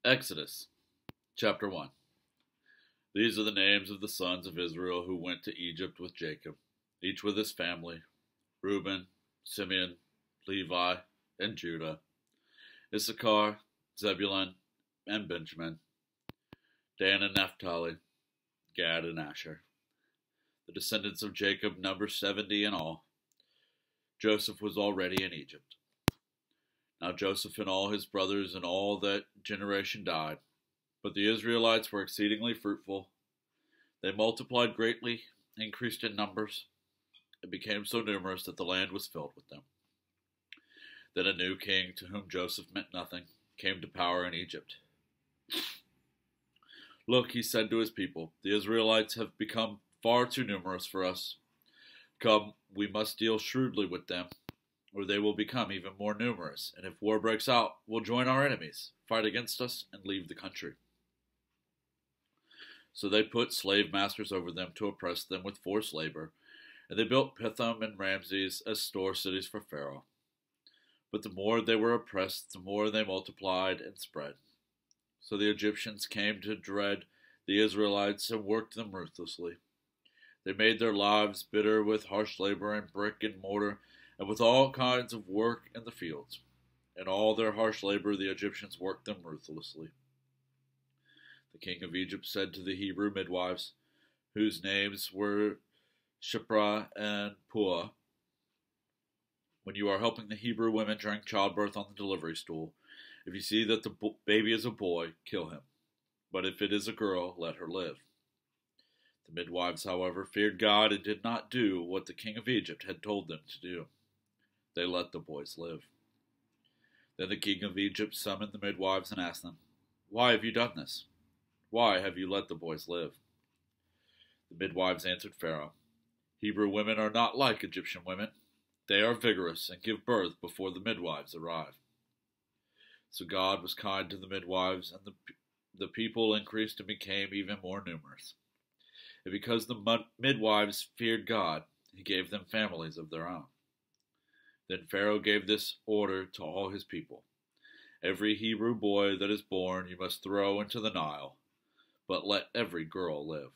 Exodus chapter 1. These are the names of the sons of Israel who went to Egypt with Jacob, each with his family: Reuben, Simeon, Levi, and Judah; Issachar, Zebulun, and Benjamin; Dan and Naphtali; Gad and Asher. The descendants of Jacob number 70 in all. Joseph was already in Egypt. Now Joseph and all his brothers and all that generation died, but the Israelites were exceedingly fruitful. They multiplied greatly, increased in numbers, and became so numerous that the land was filled with them. Then a new king, to whom Joseph meant nothing, came to power in Egypt. Look, he said to his people, the Israelites have become far too numerous for us. Come, we must deal shrewdly with them, or they will become even more numerous, and if war breaks out, will join our enemies, fight against us, and leave the country. So they put slave masters over them to oppress them with forced labor, and they built Pithom and Ramses as store cities for Pharaoh. But the more they were oppressed, the more they multiplied and spread. So the Egyptians came to dread the Israelites and worked them ruthlessly. They made their lives bitter with harsh labor and brick and mortar, and with all kinds of work in the fields. In all their harsh labor the Egyptians worked them ruthlessly. The king of Egypt said to the Hebrew midwives, whose names were Shiphrah and Puah, when you are helping the Hebrew women during childbirth on the delivery stool, if you see that the baby is a boy, kill him. But if it is a girl, let her live. The midwives, however, feared God and did not do what the king of Egypt had told them to do. They let the boys live. Then the king of Egypt summoned the midwives and asked them, Why have you done this? Why have you let the boys live? The midwives answered Pharaoh, Hebrew women are not like Egyptian women. They are vigorous and give birth before the midwives arrive. So God was kind to the midwives, and the people increased and became even more numerous. And because the midwives feared God, he gave them families of their own. Then Pharaoh gave this order to all his people: Every Hebrew boy that is born you must throw into the Nile, but let every girl live.